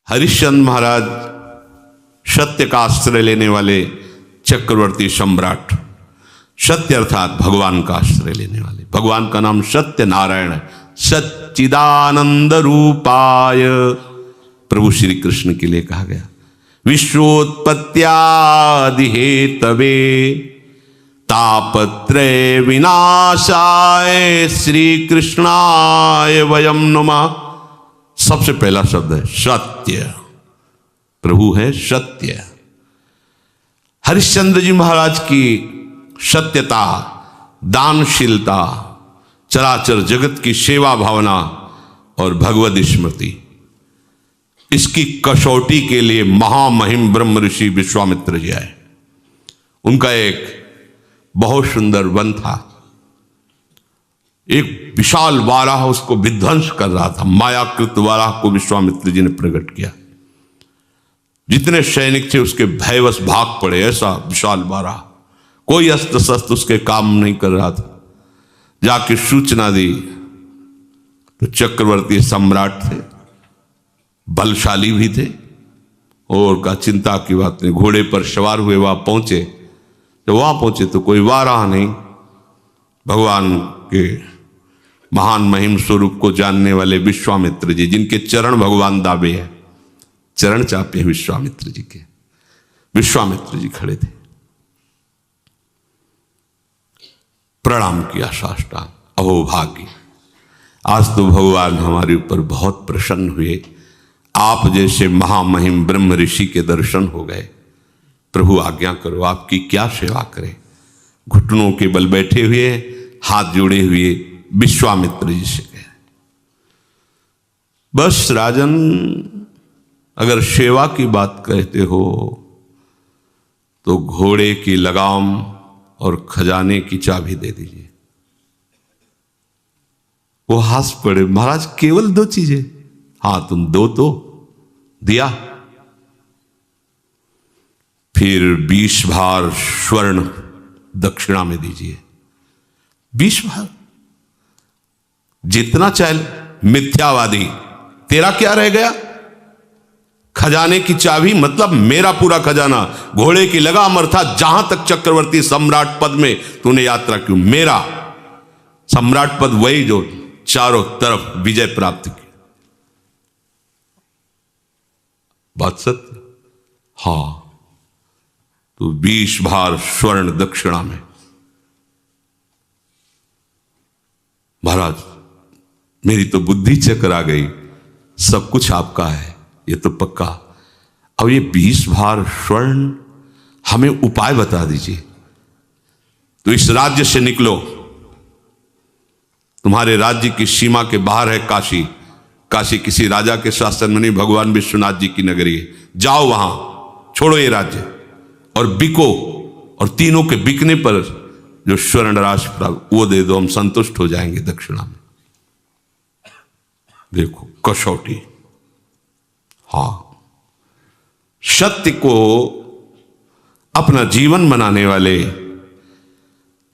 हरिश्चंद्र महाराज सत्य का आश्रय लेने वाले चक्रवर्ती सम्राट, सत्य अर्थात भगवान का आश्रय लेने वाले। भगवान का नाम सत्य नारायण है। सच्चिदानंद रूपाय प्रभु श्री कृष्ण के लिए कहा गया। विश्वोत्पत्त्यादि हेतवे तापत्रय विनाशाय श्री कृष्णाय वयम नमः। सबसे पहला शब्द है सत्य। प्रभु है सत्य। हरिश्चंद्र जी महाराज की सत्यता, दानशीलता, चराचर जगत की सेवा भावना और भगवद स्मृति, इसकी कसौटी के लिए महामहिम ब्रह्म ऋषि विश्वामित्र जी आए। उनका एक बहुत सुंदर वन था। एक विशाल वाराह उसको विध्वंस कर रहा था। मायाकृत वाराह को विश्वामित्र जी ने प्रकट किया। जितने सैनिक थे उसके भयवश भाग पड़े। ऐसा विशाल वाराह, कोई अस्त्र शस्त्र उसके काम नहीं कर रहा था। जाके सूचना दी तो चक्रवर्ती सम्राट थे, बलशाली भी थे, और का चिंता की बात नहीं। घोड़े पर सवार हुए वहां पहुंचे। जब वहां पहुंचे तो कोई वाराह नहीं। भगवान के महान महिम स्वरूप को जानने वाले विश्वामित्र जी, जिनके चरण भगवान दावे हैं, चरण चापे विश्वामित्र जी के। विश्वामित्र जी खड़े थे, प्रणाम किया साष्टांग। अहो भाग्य, आज तो भगवान हमारे ऊपर बहुत प्रसन्न हुए। आप जैसे महामहिम ब्रह्म ऋषि के दर्शन हो गए। प्रभु आज्ञा करो, आपकी क्या सेवा करें। घुटनों के बल बैठे हुए, हाथ जोड़े हुए विश्वामित्र जी से कहे, बस राजन, अगर सेवा की बात कहते हो तो घोड़े की लगाम और खजाने की चाबी दे दीजिए। वो हंस पड़े। महाराज केवल 2 चीजें? हाँ, तुम दो तो दिया। फिर 20 भार स्वर्ण दक्षिणा में दीजिए। 20 भार? जितना चाहे। मिथ्यावादी, तेरा क्या रह गया? खजाने की चाबी मतलब मेरा पूरा खजाना। घोड़े की लगाम अर्थात जहां तक चक्रवर्ती सम्राट पद में तूने यात्रा की, मेरा सम्राट पद वही जो चारों तरफ विजय प्राप्त की। बात सत्य? हां, तो 20 भार स्वर्ण दक्षिणा में। महाराज, मेरी तो बुद्धि चक्कर आ गई। सब कुछ आपका है, ये तो पक्का। अब ये 20 भार स्वर्ण, हमें उपाय बता दीजिए। तो इस राज्य से निकलो। तुम्हारे राज्य की सीमा के बाहर है काशी। काशी किसी राजा के शासन में नहीं, भगवान विश्वनाथ जी की नगरी है। जाओ वहां, छोड़ो ये राज्य और बिको, और तीनों के बिकने पर जो स्वर्ण राशि प्राप्त वो दे दो, हम संतुष्ट हो जाएंगे दक्षिणा में। देखो कसौटी। हां, सत्य को अपना जीवन बनाने वाले,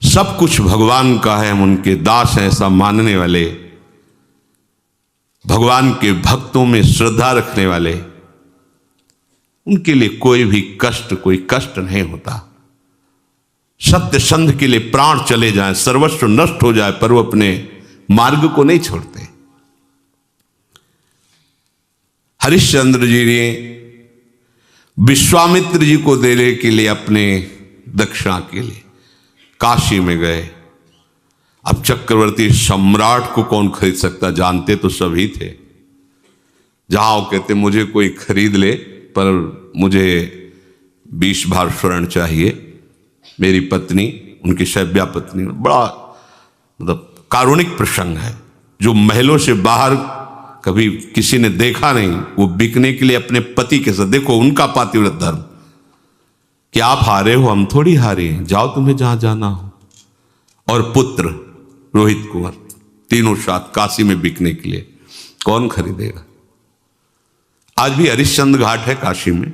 सब कुछ भगवान का है, हम उनके दास हैं ऐसा मानने वाले, भगवान के भक्तों में श्रद्धा रखने वाले, उनके लिए कोई भी कष्ट, कोई कष्ट नहीं होता। सत्य संध के लिए प्राण चले जाएं, सर्वस्व नष्ट हो जाए, पर वो अपने मार्ग को नहीं छोड़ते। हरिश्चंद्र जी ने विश्वामित्र जी को देने के लिए अपने दक्षिणा के लिए काशी में गए। अब चक्रवर्ती सम्राट को कौन खरीद सकता? जानते तो सभी थे। जहां वो कहते मुझे कोई खरीद ले, पर मुझे 20 भार स्वर्ण चाहिए। मेरी पत्नी, उनकी शैव्या पत्नी, बड़ा मतलब कारुणिक प्रसंग है, जो महलों से बाहर कभी किसी ने देखा नहीं। वो बिकने के लिए अपने पति के साथ, देखो उनका पातिव्रत धर्म, कि आप हारे हो, हम थोड़ी हारे हैं, जाओ तुम्हें जहां जाना हो। और पुत्र रोहित कुंवर, तीनों साथ काशी में बिकने के लिए। कौन खरीदेगा? आज भी हरिश्चंद्र घाट है काशी में,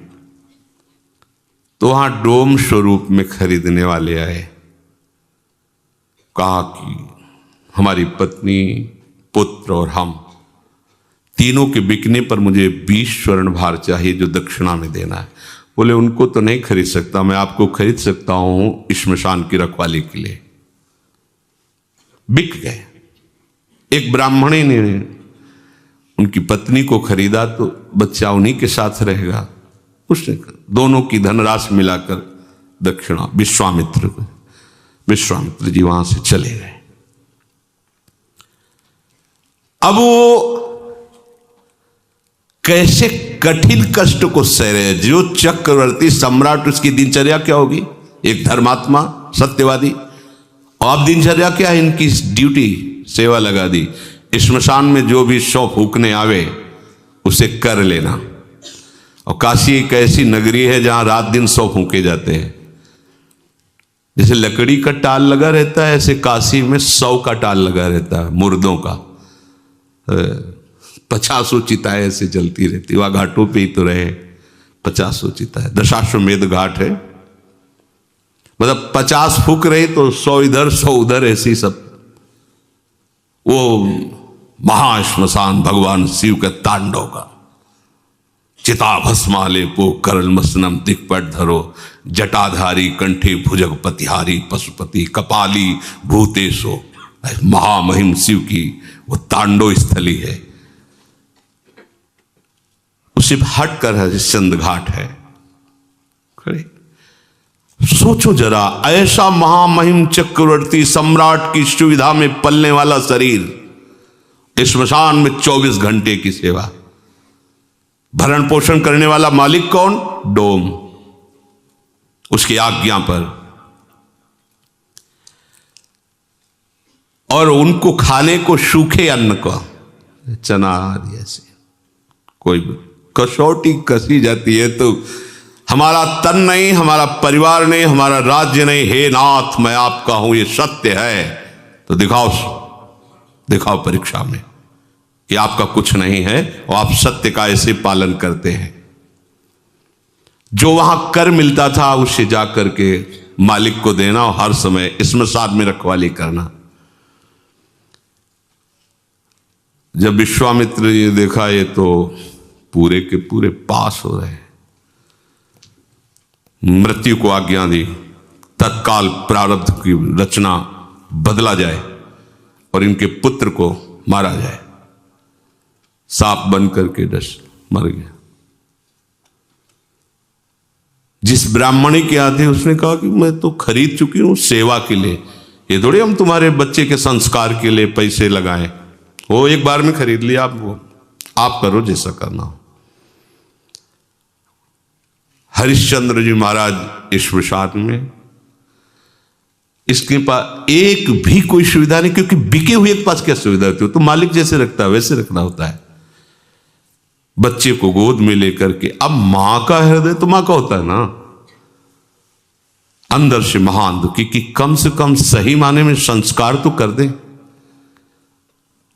तो वहां डोम स्वरूप में खरीदने वाले आए। कहा कि हमारी पत्नी, पुत्र और हम तीनों के बिकने पर मुझे 20 स्वर्ण भार चाहिए जो दक्षिणा में देना है। बोले उनको तो नहीं खरीद सकता, मैं आपको खरीद सकता हूं श्मशान की रखवाली के लिए। बिक गए। एक ब्राह्मणी ने उनकी पत्नी को खरीदा तो बच्चा उन्हीं के साथ रहेगा। उसने दोनों की धनराशि मिलाकर दक्षिणा विश्वामित्र जी वहां से चले गए। अब वो कैसे कठिन कष्ट को सह रहे। जो चक्रवर्ती सम्राट, उसकी दिनचर्या क्या होगी? एक धर्मात्मा सत्यवादी। और अब दिनचर्या क्या है इनकी? ड्यूटी, सेवा लगा दी। श्मशान में जो भी शव फूकने आवे उसे कर लेना। और काशी एक ऐसी नगरी है जहां रात दिन शव फूके जाते हैं। जैसे लकड़ी का टाल लगा रहता है, ऐसे काशी में 100 का टाल लगा रहता है, मुर्दों का। 50 चिताएं ऐसे जलती रहती। वह घाटों पे ही तो रहे, 50 चिताएं। दशाश्वमेध घाट है, मतलब 50 फूक रहे तो 100 इधर 100 उधर, ऐसी सब। वो महाश्मशान भगवान शिव के तांडव का। चिता भस्माले पो करल मसनम दिक्पट धरो, जटाधारी कंठे भुजग पतिहारी पशुपति कपाली भूतेशो। महामहिम शिव की वो तांडव स्थली है। उसे हट कर हरिश्चंद्र घाट है। खड़े सोचो जरा, ऐसा महामहिम चक्रवर्ती सम्राट की सुविधा में पलने वाला शरीर, श्मशान में 24 घंटे की सेवा। भरण पोषण करने वाला मालिक कौन? डोम, उसकी आज्ञा पर। और उनको खाने को सूखे अन्न को, चना आदि ऐसे कोई कसौटी कसी जाती है तो हमारा तन नहीं, हमारा परिवार नहीं, हमारा राज्य नहीं। हे नाथ, मैं आपका हूं, ये सत्य है तो दिखाओ परीक्षा में कि आपका कुछ नहीं है और आप सत्य का ऐसे पालन करते हैं। जो वहां कर मिलता था उसे जाकर के मालिक को देना और हर समय श्मशान में रखवाली करना। जब विश्वामित्र ने देखा ये तो पूरे के पूरे पास हो रहे हैं, मृत्यु को आज्ञा दी, तत्काल प्रारब्ध की रचना बदला जाए और इनके पुत्र को मारा जाए। सांप बन करके डस मर गया। जिस ब्राह्मणी के आते उसने कहा कि मैं तो खरीद चुकी हूं सेवा के लिए, ये थोड़ी हम तुम्हारे बच्चे के संस्कार के लिए पैसे लगाएं। वो एक बार में खरीद लिया, आप करो जैसा करना हो। हरिश्चंद्र जी महाराज श्मशान में, इसके पास एक भी कोई सुविधा नहीं, क्योंकि बिके हुए के पास क्या सुविधा होती है? तो मालिक जैसे रखता है वैसे रखना होता है। बच्चे को गोद में लेकर के, अब मां का हृदय तो मां का होता है ना, अंदर से महान दुखी कि कम से कम सही माने में संस्कार तो कर दे।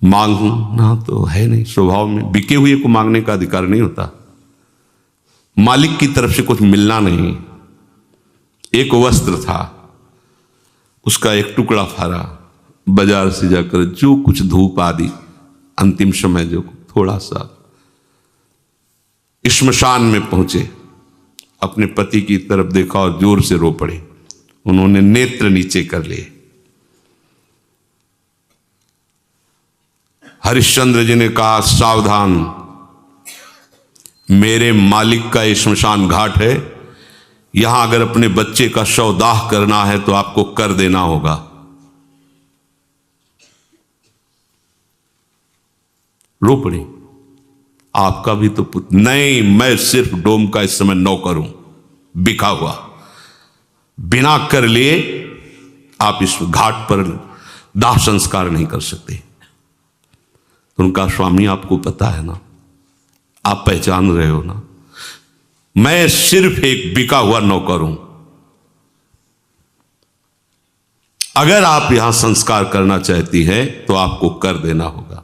मांगना तो है नहीं स्वभाव में, बिके हुए को मांगने का अधिकार नहीं होता। मालिक की तरफ से कुछ मिलना नहीं। एक वस्त्र था, उसका एक टुकड़ा फाड़ा, बाजार से जाकर जो कुछ धूप आदि अंतिम समय जो थोड़ा सा, श्मशान में पहुंचे, अपने पति की तरफ देखा और जोर से रो पड़े। उन्होंने नेत्र नीचे कर लिए। हरिश्चंद्र जी ने कहा, सावधान, मेरे मालिक का श्मशान घाट है, यहां अगर अपने बच्चे का शव दाह करना है तो आपको कर देना होगा। रो पड़ी। आपका भी तो पुत्र नहीं, मैं सिर्फ डोम का इस समय नौकर हूं, बिका हुआ। बिना कर लिए आप इस घाट पर दाह संस्कार नहीं कर सकते। तो उनका स्वामी आपको पता है ना, आप पहचान रहे हो ना, मैं सिर्फ एक बिका हुआ नौकर हूं। अगर आप यहां संस्कार करना चाहती हैं तो आपको कर देना होगा।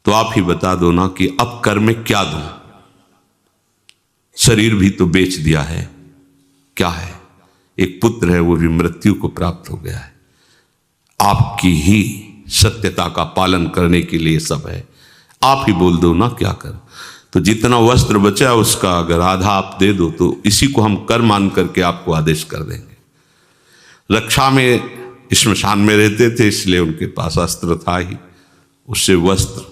तो आप ही बता दो ना कि अब कर में क्या दूं? शरीर भी तो बेच दिया है, क्या है? एक पुत्र है, वो भी मृत्यु को प्राप्त हो गया है। आपकी ही सत्यता का पालन करने के लिए सब है। आप ही बोल दो ना क्या कर। तो जितना वस्त्र बचा उसका अगर आधा आप दे दो तो इसी को हम कर मान करके आपको आदेश कर देंगे। रक्षा में श्मशान में रहते थे इसलिए उनके पास अस्त्र था ही, उससे वस्त्र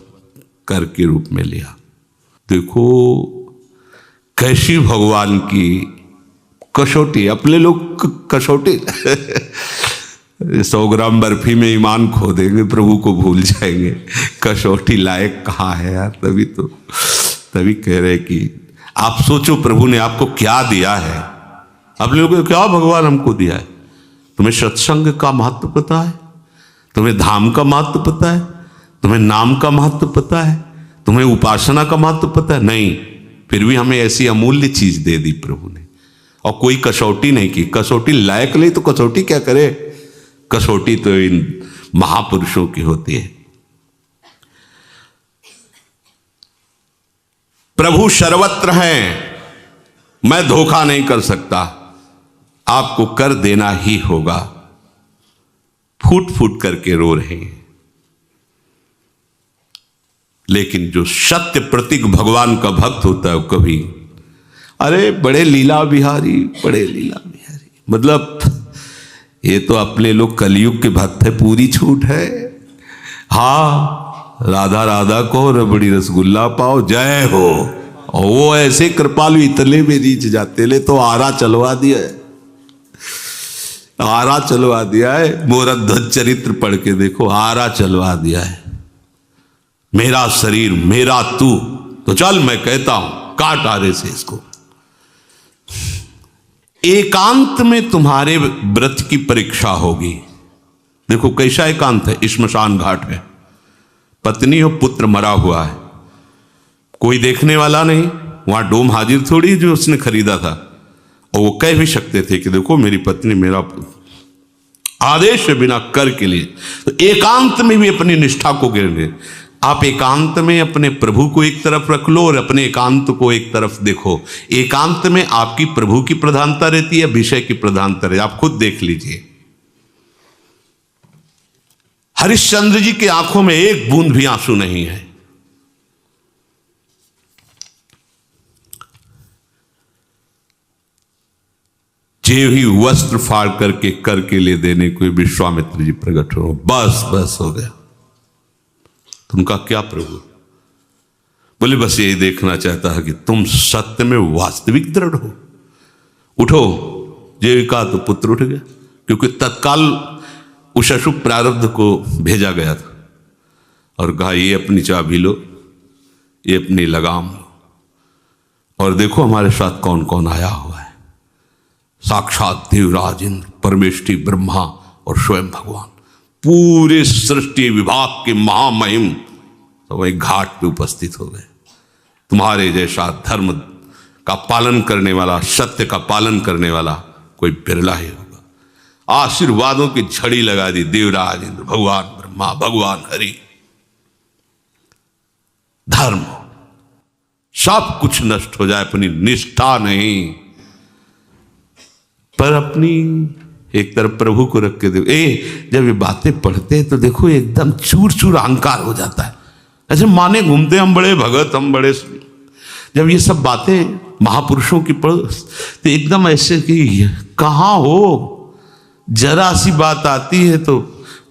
कर के रूप में लिया। देखो कैसी भगवान की कसौटी। अपने लोग कसौटी 100 ग्राम बर्फी में ईमान खो देंगे, प्रभु को भूल जाएंगे। कसौटी लायक कहाँ है यार। तभी कह रहे कि आप सोचो प्रभु ने आपको क्या दिया है। अपने लोगों को क्या भगवान हमको दिया है। तुम्हें सत्संग का महत्व पता है, तुम्हें धाम का महत्व पता है, तुम्हें नाम का महत्व पता है, तुम्हें उपासना का महत्व पता है? नहीं, फिर भी हमें ऐसी अमूल्य चीज दे दी प्रभु ने और कोई कसौटी नहीं की। कसौटी लायक नहीं तो कसौटी क्या करे। कसौटी तो इन महापुरुषों की होती है। प्रभु सर्वत्र हैं, मैं धोखा नहीं कर सकता, आपको कर देना ही होगा। फूट फूट करके रो रहे हैं। लेकिन जो सत्य प्रतीक भगवान का भक्त होता है वो कभी, अरे बड़े लीला बिहारी, बड़े लीला बिहारी, मतलब ये तो अपने लोग कलयुग के भक्त है, पूरी छूट है। हाँ राधा राधा को रबड़ी रसगुल्ला पाओ, जय हो। और वो ऐसे कृपालु इतने में रीच जाते, ले तो आरा चलवा दिया है, आरा चलवा दिया है। मोरा ध्वज चरित्र पढ़ के देखो, आरा चलवा दिया है। मेरा शरीर मेरा तू, तो चल मैं कहता हूं काट आरे से इसको। एकांत में तुम्हारे व्रत की परीक्षा होगी। देखो कैसा एकांत है, श्मशान घाट है, पत्नी और पुत्र मरा हुआ है, कोई देखने वाला नहीं। वहां डोम हाजिर थोड़ी जो उसने खरीदा था। और वो कह भी सकते थे कि देखो मेरी पत्नी मेरा आदेश बिना कर के लिए। तो एकांत में भी अपनी निष्ठा को गिरने। आप एकांत में अपने प्रभु को एक तरफ रख लो और अपने एकांत को एक तरफ देखो। एकांत में आपकी प्रभु की प्रधानता रहती है, विषय की प्रधानता रहती है। आप खुद देख लीजिए, हरिश्चंद्र जी की आंखों में एक बूंद भी आंसू नहीं है। जे ही वस्त्र फाड़ करके कर के लिए देने को विश्वामित्र जी प्रकट हो, बस हो गया। तो उनका क्या प्रभु बोले, बस यही देखना चाहता है कि तुम सत्य में वास्तविक दृढ़ हो। उठो। जीविका तो पुत्र उठ गया, क्योंकि तत्काल उस अशुभ प्रारब्ध को भेजा गया था और कहा ये अपनी चाबी लो, ये अपनी लगाम लो, और देखो हमारे साथ कौन कौन आया हुआ है। साक्षात देवराज इंद्र, परमेष्ठी ब्रह्मा और स्वयं भगवान, पूरे सृष्टि विभाग के महामहिम तो वही घाट पे उपस्थित हो गए। तुम्हारे जैसा धर्म का पालन करने वाला, सत्य का पालन करने वाला कोई बिरला ही होगा। आशीर्वादों की झड़ी लगा दी देवराज इंद्र, भगवान ब्रह्मा, भगवान हरि। धर्म सब कुछ नष्ट हो जाए, अपनी निष्ठा नहीं, पर अपनी एक तरफ प्रभु को रख के देखो। जब ये बातें पढ़ते हैं तो देखो एकदम चूर चूर अहंकार हो जाता है। ऐसे माने घूमते हम बड़े भगत, हम बड़े। जब ये सब बातें महापुरुषों की पढ़ तो एकदम ऐसे कि कहाँ हो। जरा सी बात आती है तो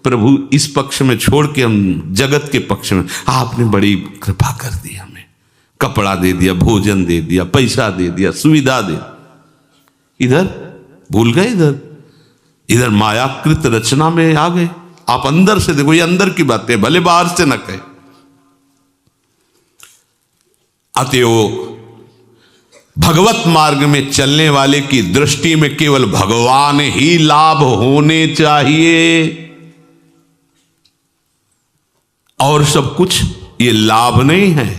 प्रभु इस पक्ष में छोड़ के हम जगत के पक्ष में, आपने बड़ी कृपा कर दी, हमें कपड़ा दे दिया, भोजन दे दिया, पैसा दे दिया, सुविधा दे। इधर भूल गए, इधर मायाकृत रचना में आ गए। आप अंदर से देखो, ये अंदर की बातें, भले बाहर से न कहे। अतएव भगवत मार्ग में चलने वाले की दृष्टि में केवल भगवान ही लाभ होने चाहिए, और सब कुछ ये लाभ नहीं है।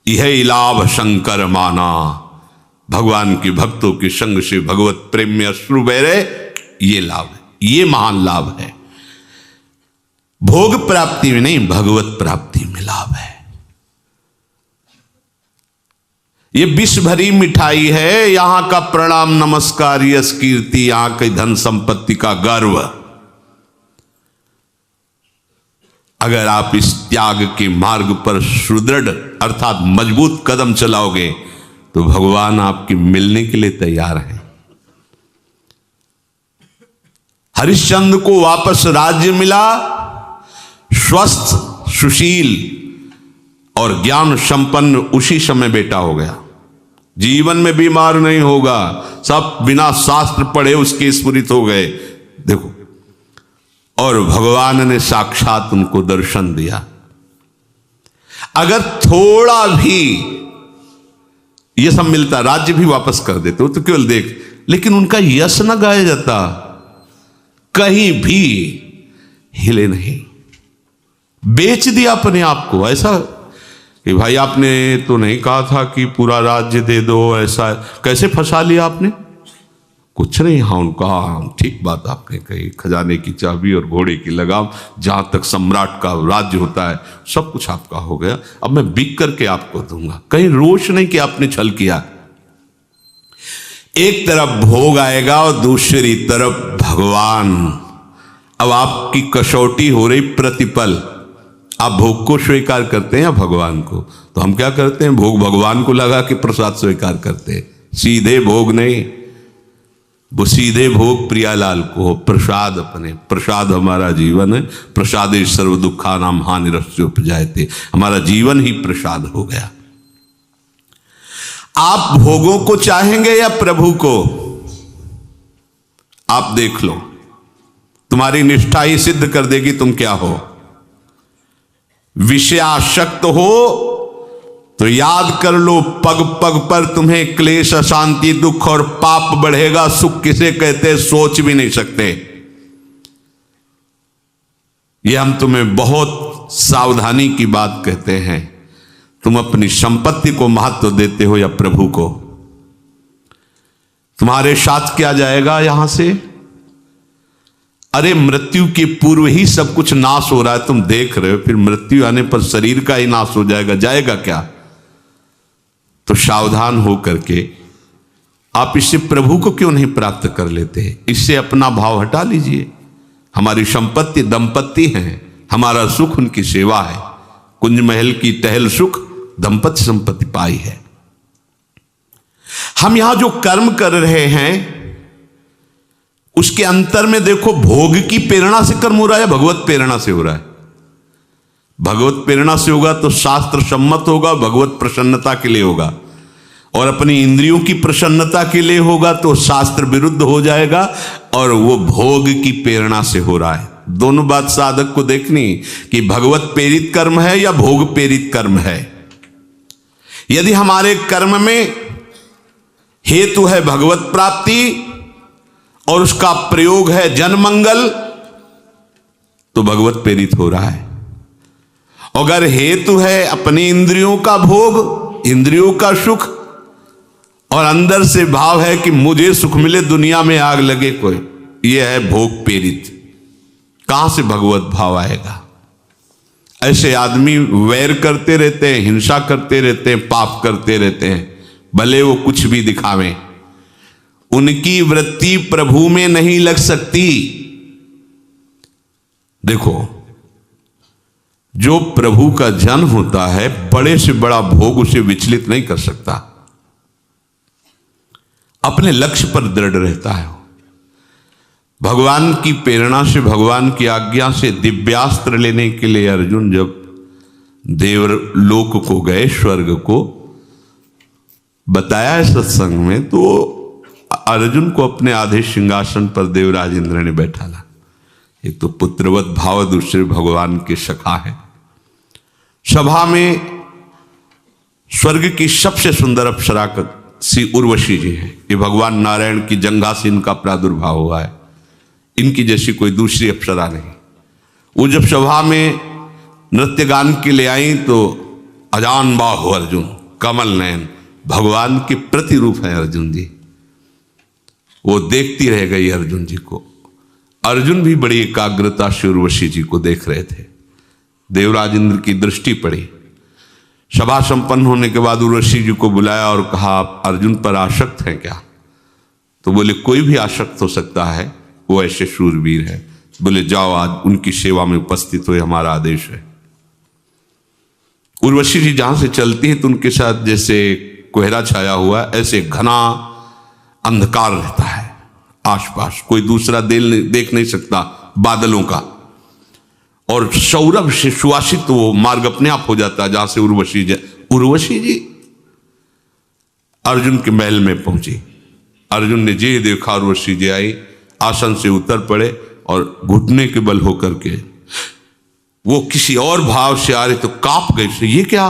यह लाभ शंकर माना। भगवान के भक्तों के संग से भगवत प्रेम में अश्रु बह रहे, ये लाभ है, ये महान लाभ है। भोग प्राप्ति में नहीं, भगवत प्राप्ति में लाभ है। ये विष भरी मिठाई है, यहां का प्रणाम नमस्कार, यश कीर्ति, यहां की धन संपत्ति का गर्व। अगर आप इस त्याग के मार्ग पर सुदृढ़ अर्थात मजबूत कदम चलाओगे तो भगवान आपकी मिलने के लिए तैयार हैं। हरिश्चंद्र को वापस राज्य मिला, स्वस्थ, सुशील और ज्ञान संपन्न उसी समय बेटा हो गया। जीवन में बीमार नहीं होगा, सब बिना शास्त्र पढ़े उसके स्फुरित हो गए। देखो, और भगवान ने साक्षात उनको दर्शन दिया। अगर थोड़ा भी ये सब मिलता, राज्य भी वापस कर देते, वो तो केवल देख, लेकिन उनका यश न गाया जाता, कहीं भी हिले नहीं, बेच दिया अपने आप को। ऐसा कि भाई आपने तो नहीं कहा था कि पूरा राज्य दे दो, ऐसा कैसे फंसा लिया आपने? कुछ नहीं। हाँ, उनका ठीक बात आपने कही, खजाने की चाबी और घोड़े की लगाम, जहां तक सम्राट का राज्य होता है सब कुछ आपका हो गया, अब मैं बिक करके आपको दूंगा। कहीं रोष नहीं कि आपने छल किया। एक तरफ भोग आएगा और दूसरी तरफ भगवान। अब आपकी कसौटी हो रही प्रतिपल, आप भोग को स्वीकार करते हैं या भगवान को? तो हम क्या करते हैं, भोग भगवान को लगा के प्रसाद स्वीकार करते हैं, सीधे भोग नहीं, वो सीधे भोग प्रियालाल को, प्रसाद अपने। प्रसाद हमारा जीवन है, प्रसादे सर्व दुखा नाम हानिरस्य उपजायते, हमारा जीवन ही प्रसाद हो गया। आप भोगों को चाहेंगे या प्रभु को? आप देख लो, तुम्हारी निष्ठा ही सिद्ध कर देगी तुम क्या हो। विषयासक्त हो तो याद कर लो, पग पग पर तुम्हें क्लेश, अशांति, दुख और पाप बढ़ेगा। सुख किसे कहते सोच भी नहीं सकते। यह हम तुम्हें बहुत सावधानी की बात कहते हैं। तुम अपनी संपत्ति को महत्व देते हो या प्रभु को? तुम्हारे साथ क्या जाएगा यहां से? अरे मृत्यु के पूर्व ही सब कुछ नाश हो रहा है, तुम देख रहे हो, फिर मृत्यु आने पर शरीर का ही नाश हो जाएगा, जाएगा क्या? तो सावधान हो करके आप इससे प्रभु को क्यों नहीं प्राप्त कर लेते? इससे अपना भाव हटा लीजिए। हमारी संपत्ति दंपत्ति है, हमारा सुख उनकी सेवा है। कुंज महल की टहल सुख, दंपत्ति संपत्ति पाई है। हम यहां जो कर्म कर रहे हैं उसके अंतर में देखो, भोग की प्रेरणा से कर्म हो रहा है, भगवत प्रेरणा से हो रहा है। भगवत प्रेरणा से होगा तो शास्त्र सम्मत होगा, भगवत प्रसन्नता के लिए होगा, और अपनी इंद्रियों की प्रसन्नता के लिए होगा तो शास्त्र विरुद्ध हो जाएगा, और वो भोग की प्रेरणा से हो रहा है। दोनों बात साधक को देखनी कि भगवत प्रेरित कर्म है या भोग प्रेरित कर्म है। यदि हमारे कर्म में हेतु है भगवत प्राप्ति और उसका प्रयोग है जनमंगल, तो भगवत प्रेरित हो रहा है। अगर हेतु है अपनी इंद्रियों का भोग, इंद्रियों का सुख, और अंदर से भाव है कि मुझे सुख मिले, दुनिया में आग लगे कोई, यह है भोग प्रेरित। कहां से भगवत भाव आएगा? ऐसे आदमी वैर करते रहते हैं, हिंसा करते रहते हैं, पाप करते रहते हैं, भले वो कुछ भी दिखावें, उनकी वृत्ति प्रभु में नहीं लग सकती। देखो, जो प्रभु का जन होता है, बड़े से बड़ा भोग उसे विचलित नहीं कर सकता, अपने लक्ष्य पर दृढ़ रहता है। भगवान की प्रेरणा से, भगवान की आज्ञा से दिव्यास्त्र लेने के लिए अर्जुन जब देवलोक को गए, स्वर्ग को बताया है सत्संग में, तो अर्जुन को अपने आधे सिंहासन पर देवराज इंद्र ने बैठाला। एक तो पुत्रवत भाव, दूसरे भगवान के सखा है। सभा में स्वर्ग की सबसे सुंदर अप्सरा श्री उर्वशी जी हैं। ये भगवान नारायण की जंघा से इनका प्रादुर्भाव हुआ है, इनकी जैसी कोई दूसरी अप्सरा नहीं। वो जब सभा में नृत्य गान के लिए आई तो अजान बाहु अर्जुन, कमल नयन, भगवान के प्रतिरूप है अर्जुन जी। वो देखती रह गई अर्जुन जी को। अर्जुन भी बड़ी एकाग्रता से उर्वशी जी को देख रहे थे। देवराज इंद्र की दृष्टि पड़ी। सभा संपन्न होने के बाद उर्वशी जी को बुलाया और कहा, आप अर्जुन पर आसक्त हैं क्या? तो बोले, कोई भी आसक्त हो सकता है, वो ऐसे शूरवीर है। बोले जाओ आज उनकी सेवा में उपस्थित हो, हमारा आदेश है। उर्वशी जी जहां से चलती हैं तो उनके साथ जैसे कोहरा छाया हुआ, ऐसे घना अंधकार रहता है आसपास, कोई दूसरा देख नहीं सकता बादलों का। और सौरभ से सुवासित वो मार्ग अपने आप हो जाता है जहां से उर्वशी जी अर्जुन के महल में पहुंची। अर्जुन ने जे देखा उर्वशी जी आई, आसन से उतर पड़े और घुटने के बल होकर के वो किसी और भाव से आ रहे तो कांप गए से, ये क्या,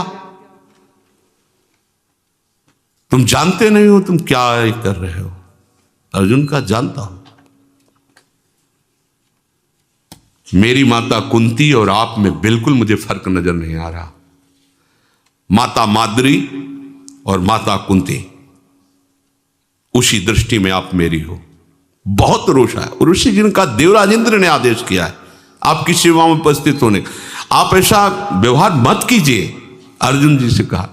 तुम जानते नहीं हो तुम क्या कर रहे हो? अर्जुन का जानता हूं, मेरी माता कुंती और आप में बिल्कुल मुझे फर्क नजर नहीं आ रहा। माता माद्री और माता कुंती, उसी दृष्टि में आप मेरी हो। बहुत रोष है। ऋषि जिनका देवराज इंद्र ने आदेश किया है आपकी सेवा में उपस्थित होने, आप ऐसा व्यवहार मत कीजिए, अर्जुन जी से कहा।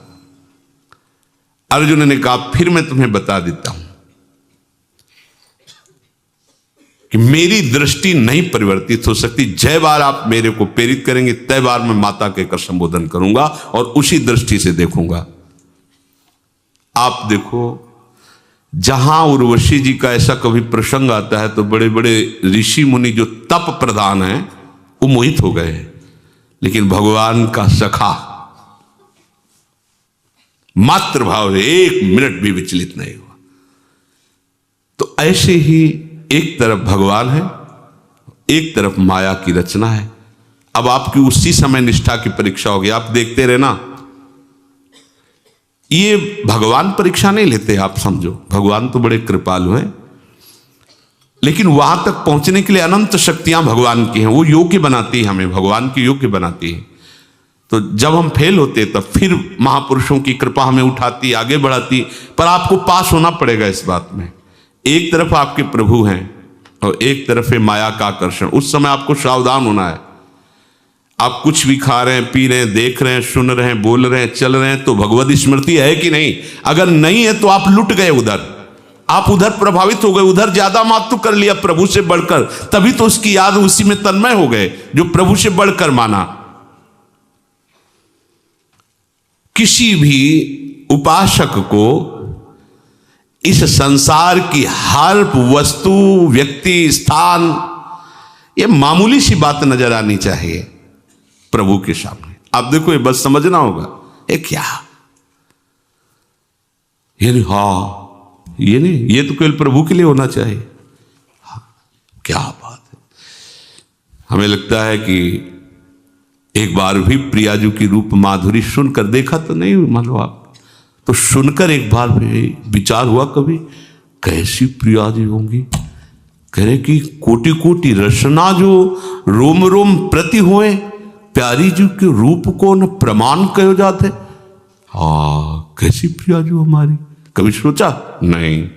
अर्जुन ने कहा फिर मैं तुम्हें बता देता हूं कि मेरी दृष्टि नहीं परिवर्तित हो सकती। जय बार आप मेरे को प्रेरित करेंगे तय बार मैं माता के कर संबोधन करूंगा और उसी दृष्टि से देखूंगा। आप देखो, जहां उर्वशी जी का ऐसा कभी प्रसंग आता है तो बड़े बड़े ऋषि मुनि जो तप प्रधान हैं वो मोहित हो गए, लेकिन भगवान का सखा मात्र भाव से एक मिनट भी विचलित नहीं हुआ। तो ऐसे ही एक तरफ भगवान है, एक तरफ माया की रचना है। अब आपकी उसी समय निष्ठा की परीक्षा होगी, आप देखते रहना। ये भगवान परीक्षा नहीं लेते, आप समझो भगवान तो बड़े कृपालु हैं, लेकिन वहां तक पहुंचने के लिए अनंत शक्तियां भगवान की हैं, वो योग्य बनाती है हमें, भगवान की योग्य बनाती है। तो जब हम फेल होते तब फिर महापुरुषों की कृपा हमें उठाती, आगे बढ़ाती, पर आपको पास होना पड़ेगा इस बात में। एक तरफ आपके प्रभु हैं और एक तरफ है माया का आकर्षण। उस समय आपको सावधान होना है। आप कुछ भी खा रहे हैं, पी रहे हैं, देख रहे हैं, सुन रहे हैं, बोल रहे हैं, चल रहे हैं, तो भगवत स्मृति है कि नहीं? अगर नहीं है तो आप लुट गए उधर, आप उधर प्रभावित हो गए, उधर ज्यादा मात कर लिया प्रभु से बढ़कर, तभी तो उसकी याद उसी में तन्मय हो गए जो प्रभु से बढ़कर माना। किसी भी उपासक को इस संसार की हर वस्तु, व्यक्ति, स्थान, ये मामूली सी बात नजर आनी चाहिए प्रभु के सामने। आप देखो, ये बस समझना होगा, ये क्या, ये नहीं, हाँ ये नहीं, ये तो केवल प्रभु के लिए होना चाहिए। हाँ, क्या बात है। हमें लगता है कि एक बार भी प्रियाजू की रूप माधुरी सुनकर, देखा तो नहीं मानो आप, तो सुनकर एक बार भी विचार हुआ कभी, कैसी प्रिया जी होंगी? कह रहे कि कोटि कोटि रसना जो रोम रोम प्रति होए, प्यारी जी के रूप को न प्रमाण कहो जाते। हाँ, कैसी प्रिया जी हमारी, कभी सोचा नहीं?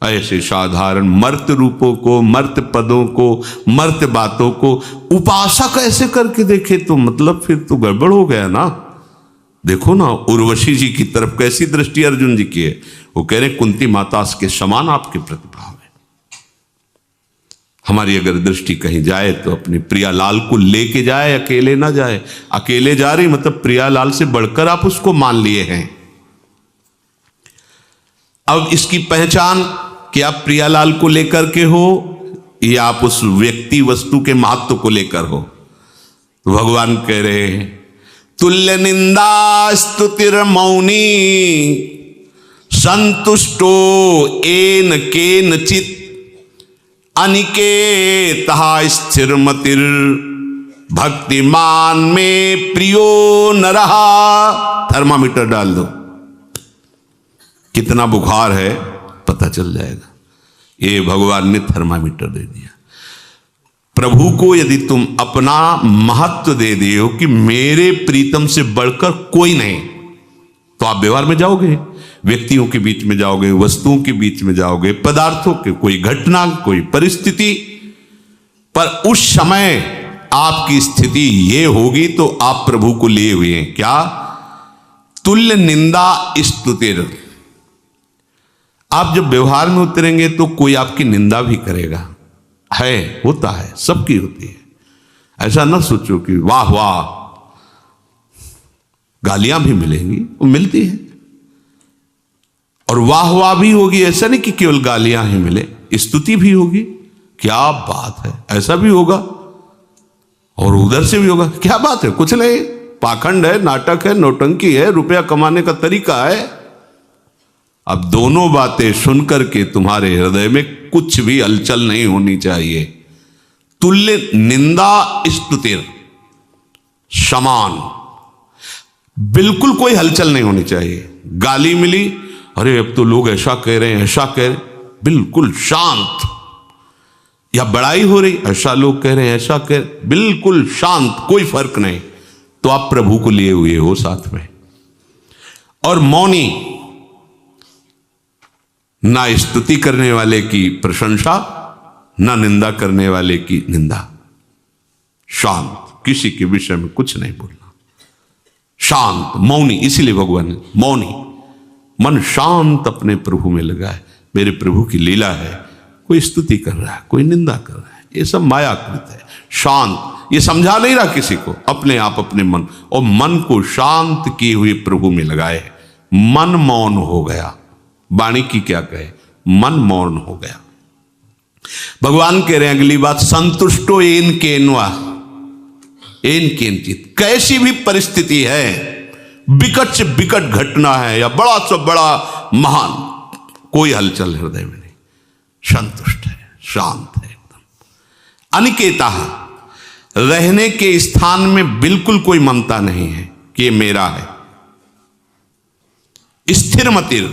ऐसे साधारण मर्त रूपों को, मर्त पदों को, मर्त बातों को उपासक ऐसे करके देखे तो मतलब फिर तो गड़बड़ हो गया ना। देखो ना उर्वशी जी की तरफ कैसी दृष्टि अर्जुन जी की है। वो कह रहे कुंती माता के समान आपके प्रतिभाव है। हमारी अगर दृष्टि कहीं जाए तो अपने प्रियालाल को लेके जाए, अकेले ना जाए। अकेले जा रही मतलब प्रियालाल से बढ़कर आप उसको मान लिए हैं। अब इसकी पहचान कि आप प्रियालाल को लेकर के हो या आप उस व्यक्ति वस्तु के महत्व को लेकर हो। तो भगवान कह रहे हैं तुल्य निंदा स्तुतिर मौनी संतुष्टो एन केनचित अनिकेतः स्थिरमतिर भक्तिमान में प्रियो न रहा। थर्मामीटर डाल दो, कितना बुखार है पता चल जाएगा। ये भगवान ने थर्मामीटर दे दिया। प्रभु को यदि तुम अपना महत्व दे दिए हो कि मेरे प्रीतम से बढ़कर कोई नहीं, तो आप व्यवहार में जाओगे, व्यक्तियों के बीच में जाओगे, वस्तुओं के बीच में जाओगे, पदार्थों के, कोई घटना, कोई परिस्थिति, पर उस समय आपकी स्थिति ये होगी तो आप प्रभु को लिए हुए हैं। क्या? तुल्य निंदा स्तुतिर। आप जब व्यवहार में उतरेंगे तो कोई आपकी निंदा भी करेगा, है, होता है, सबकी होती है। ऐसा ना सोचो कि वाह वाह, गालियां भी मिलेंगी, वो मिलती है, और वाह वाह भी होगी। ऐसा नहीं कि केवल गालियां ही मिले, स्तुति भी होगी। क्या बात है, ऐसा भी होगा, और उधर से भी होगा। क्या बात है, कुछ नहीं, पाखंड है, नाटक है, नौटंकी है, रुपया कमाने का तरीका है। अब दोनों बातें सुनकर के तुम्हारे हृदय में कुछ भी हलचल नहीं होनी चाहिए। तुल्य निंदा स्तुतिर समान, बिल्कुल कोई हलचल नहीं होनी चाहिए। गाली मिली, अरे अब तो लोग ऐसा कह रहे हैं, ऐसा कह रहे हैं, बिल्कुल शांत। या बड़ाई हो रही, ऐसा लोग कह रहे हैं, ऐसा कह रहे, बिल्कुल शांत, कोई फर्क नहीं। तो आप प्रभु को लिए हुए हो साथ में। और मौनी, ना स्तुति करने वाले की प्रशंसा, ना निंदा करने वाले की निंदा। शांत, किसी के विषय में कुछ नहीं बोलना, शांत, मौनी। इसीलिए भगवान ने मौनी, मन शांत अपने प्रभु में लगा है। मेरे प्रभु की लीला है, कोई स्तुति कर रहा है, कोई निंदा कर रहा है, ये सब मायाकृत है। शांत, ये समझा नहीं रहा किसी को, अपने आप अपने मन, और मन को शांत किए हुए प्रभु में लगाए। मन मौन हो गया, वाणी की क्या कहे, मन मौन हो गया। भगवान कह रहे हैं अगली बात, संतुष्टो एन केनवा एन केनचित। कैसी भी परिस्थिति है, विकट से विकट घटना है या बड़ा से बड़ा महान, कोई हलचल हृदय में नहीं, संतुष्ट है, शांत है एकदम। अनिकेता, रहने के स्थान में बिल्कुल कोई ममता नहीं है कि ये मेरा है। स्थिर मतिर,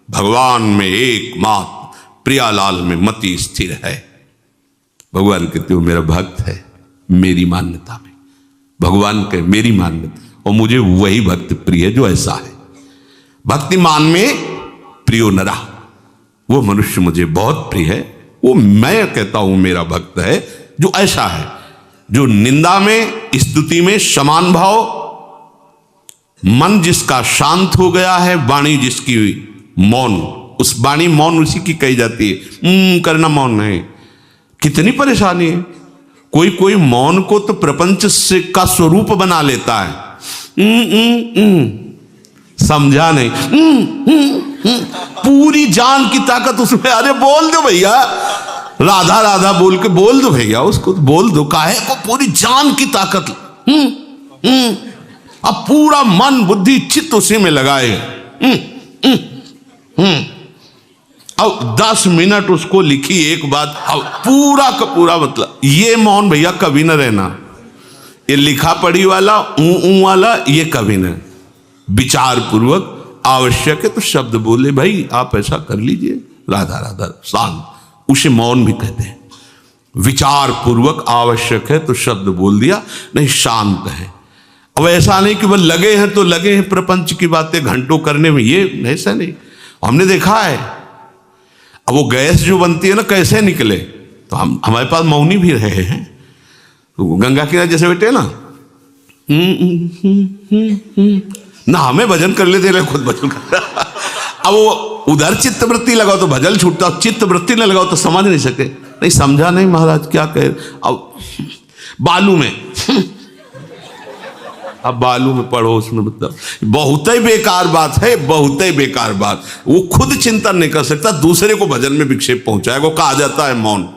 भगवान में एकमात्र प्रियालाल में मति स्थिर है। भगवान कहते हो मेरा भक्त है, मेरी मान्यता में। भगवान कहे मेरी मान्यता, और मुझे वही भक्त प्रिय है जो ऐसा है। भक्तिमान में प्रियो नरा, वो मनुष्य मुझे बहुत प्रिय है। वो मैं कहता हूं मेरा भक्त है जो ऐसा है, जो निंदा में स्तुति में समान भाव, मन जिसका शांत हो गया है, वाणी जिसकी मौन, उस वाणी मौन उसी की कही जाती है। करना मौन नहीं, कितनी परेशानी है। कोई कोई मौन को तो प्रपंच से का स्वरूप बना लेता है। समझा नहीं, पूरी जान की ताकत उसमें। अरे बोल दो भैया, राधा राधा बोल के बोल दो भैया, उसको बोल दो, काहे को पूरी जान की ताकत। अब पूरा मन बुद्धि चित्त उसी में लगाए। अब 10 मिनट उसको लिखी एक बात, अब पूरा का पूरा मतलब। ये मौन भैया कभी न रहना, ये लिखा पढ़ी वाला वाला ये कभी न। विचार पूर्वक आवश्यक है तो शब्द बोले, भाई आप ऐसा कर लीजिए, राधा राधा, शांत, उसे मौन भी कहते हैं। विचार पूर्वक आवश्यक है तो शब्द बोल दिया, नहीं शांत है। अब ऐसा नहीं कि वह लगे हैं तो लगे हैं प्रपंच की बातें घंटों करने में, ये ऐसा नहीं। हमने देखा है, अब वो गैस जो बनती है ना, कैसे निकले, तो हम हमारे पास मौनी भी रहे हैं। तो गंगा किनारे जैसे बैठे ना, ना हमें भजन कर लेते रहे, खुद भजन कर। अब वो उधर चित्तवृत्ति लगाओ तो भजन छूटता, चित्तवृत्ति न लगाओ तो समझ नहीं सके। नहीं समझा नहीं महाराज क्या कहे। अब बालू में अब बालू में पढ़ो, उसमें मतलब बहुत ही बेकार बात है, बहुत ही बेकार बात। वो खुद चिंतन नहीं कर सकता, दूसरे को भजन में विक्षेप पहुंचाएगा। वो कहा जाता है मौन,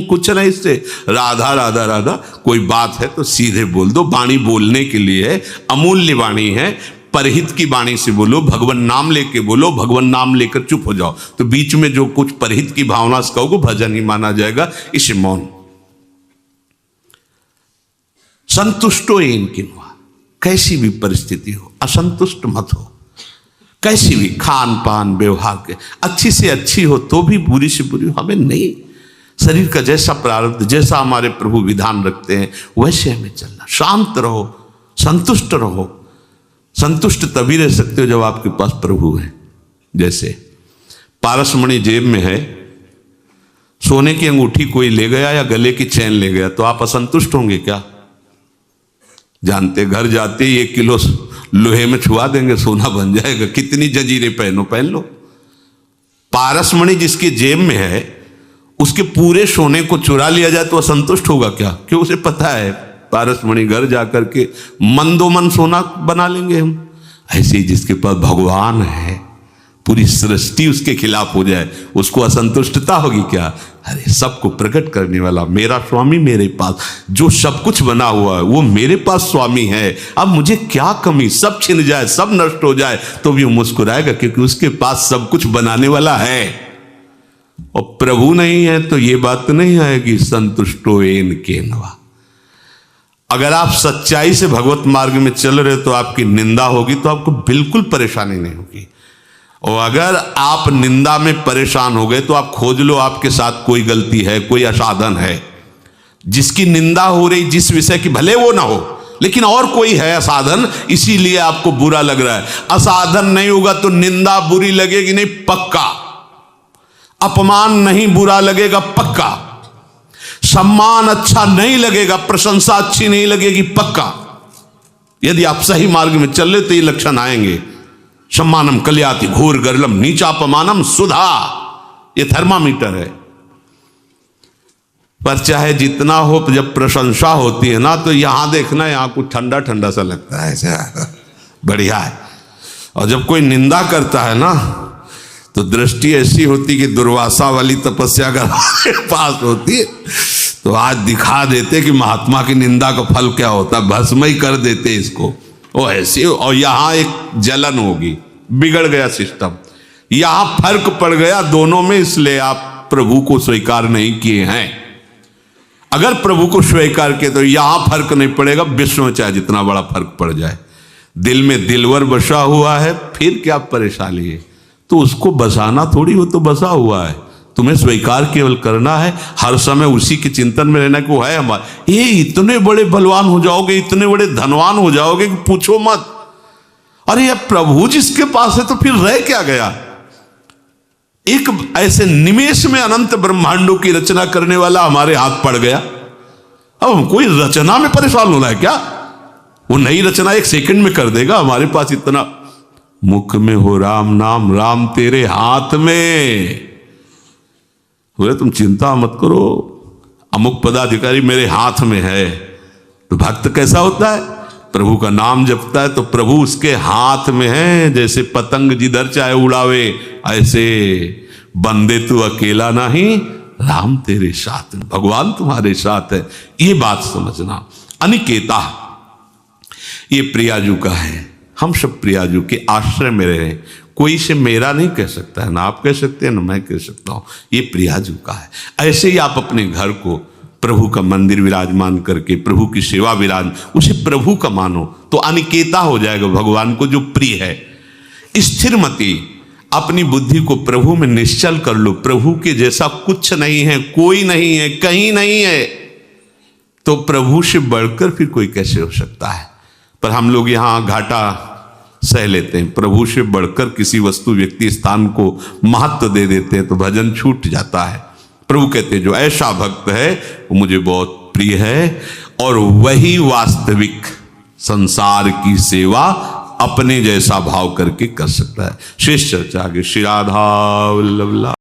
कुछ नहीं इससे। राधा राधा राधा, कोई बात है तो सीधे बोल दो। वाणी बोलने के लिए है, अमूल्य वाणी है, परहित की वाणी से बोलो, भगवान नाम लेके बोलो, भगवान नाम लेकर चुप हो जाओ। तो बीच में जो कुछ परहित की भावना से कहोगे भजन ही माना जाएगा। इसे मौन। संतुष्टो इनकी, कैसी भी परिस्थिति हो असंतुष्ट मत हो। कैसी भी खान पान व्यवहार के अच्छी से अच्छी हो तो भी बुरी से बुरी हमें नहीं। शरीर का जैसा प्रारब्ध, जैसा हमारे प्रभु विधान रखते हैं वैसे हमें चलना। शांत रहो, संतुष्ट रहो। संतुष्ट तभी रह सकते हो जब आपके पास प्रभु है। जैसे पारसमणि जेब में है, सोने की अंगूठी कोई ले गया या गले की चैन ले गया तो आप असंतुष्ट होंगे क्या? जानते, घर जाते 1 किलो लोहे में छुआ देंगे, सोना बन जाएगा। कितनी जंजीरें पहनो, पहन लो। पारसमणि जिसकी जेब में है उसके पूरे सोने को चुरा लिया जाए तो असंतुष्ट होगा क्या? क्यों? उसे पता है पारसमणि घर जाकर के मंदोमन सोना बना लेंगे हम। ऐसे ही जिसके पास भगवान है, पूरी सृष्टि उसके खिलाफ हो जाए, उसको असंतुष्टता होगी क्या? अरे सबको प्रकट करने वाला मेरा स्वामी मेरे पास, जो सब कुछ बना हुआ है वो मेरे पास स्वामी है, अब मुझे क्या कमी? सब छिन जाए, सब नष्ट हो जाए तो भी वो मुस्कुराएगा, क्योंकि उसके पास सब कुछ बनाने वाला है। और प्रभु नहीं है तो ये बात नहीं आएगी संतुष्टो एन केनवा। अगर आप सच्चाई से भगवत मार्ग में चल रहे तो आपकी निंदा होगी तो आपको बिल्कुल परेशानी नहीं होगी। और अगर आप निंदा में परेशान हो गए तो आप खोज लो आपके साथ कोई गलती है, कोई असाधन है। जिसकी निंदा हो रही, जिस विषय की, भले वो ना हो लेकिन और कोई है असाधन, इसीलिए आपको बुरा लग रहा है। असाधन नहीं होगा तो निंदा बुरी लगेगी नहीं, पक्का। अपमान नहीं बुरा लगेगा, पक्का। सम्मान अच्छा नहीं लगेगा, प्रशंसा अच्छी नहीं लगेगी, पक्का। यदि आप सही मार्ग में चल रहे तो ये लक्षण आएंगे। सम्मानम कल्याति घोर गर्लम नीचापमानम सुधा, ये थर्मामीटर है। पर चाहे जितना हो, जब प्रशंसा होती है ना तो यहां देखना, यहां कुछ ठंडा ठंडा सा लगता है, ऐसा बढ़िया है। और जब कोई निंदा करता है ना तो दृष्टि ऐसी होती कि दुर्वासा वाली तपस्या अगर पास होती है तो आज दिखा देते कि महात्मा की निंदा का फल क्या होता है, भस्म ही कर देते इसको। वो ऐसी, और यहां एक जलन होगी, बिगड़ गया सिस्टम, यहां फर्क पड़ गया दोनों में, इसलिए आप प्रभु को स्वीकार नहीं किए हैं। अगर प्रभु को स्वीकार किए तो यहां फर्क नहीं पड़ेगा, विश्व में चाहे जितना बड़ा फर्क पड़ जाए। दिल में दिलवर बसा हुआ है, फिर क्या परेशानी है? तो उसको बसाना थोड़ी, वो तो बसा हुआ है, तुम्हें स्वीकार केवल करना है। हर समय उसी के चिंतन में रहना कि वो है हमारा। ये इतने बड़े बलवान हो जाओगे, इतने बड़े धनवान हो जाओगे कि पूछो मत। अरे ये प्रभु जिसके पास है तो फिर रह क्या गया? एक ऐसे निमेष में अनंत ब्रह्मांडों की रचना करने वाला हमारे हाथ पड़ गया। अब हम कोई रचना में परेशान होना है क्या? वो नई रचना एक सेकंड में कर देगा। हमारे पास इतना, मुख में हो राम नाम, राम तेरे हाथ में। बोले तुम चिंता मत करो, अमुक पदाधिकारी मेरे हाथ में है। तो भक्त कैसा होता है? प्रभु का नाम जपता है तो प्रभु उसके हाथ में है। जैसे पतंग जिधर चाहे उड़ावे, ऐसे बंदे तू अकेला नहीं, राम तेरे साथ, भगवान तुम्हारे साथ है। ये बात समझना। अनिकेता ये प्रियाजू का है। हम सब प्रियाजू के आश्रय में रहे, कोई से मेरा नहीं कह सकता है, ना आप कह सकते हैं ना मैं कह सकता हूं। ये प्रियाजू का है। ऐसे ही आप अपने घर को प्रभु का मंदिर विराजमान करके, प्रभु की सेवा विराज, उसे प्रभु का मानो तो अनिकेता हो जाएगा, भगवान को जो प्रिय है। स्थिरमति, अपनी बुद्धि को प्रभु में निश्चल कर लो। प्रभु के जैसा कुछ नहीं है, कोई नहीं है, कहीं नहीं है, तो प्रभु से बढ़कर फिर कोई कैसे हो सकता है? पर हम लोग यहां घाटा सह लेते हैं, प्रभु से बढ़कर किसी वस्तु व्यक्ति स्थान को महत्व दे देते हैं तो भजन छूट जाता है। प्रभु कहते हैं जो ऐसा भक्त है वो मुझे बहुत प्रिय है, और वही वास्तविक संसार की सेवा अपने जैसा भाव करके कर सकता है। शेष चर्चा आगे। श्री राधा वल्लभ।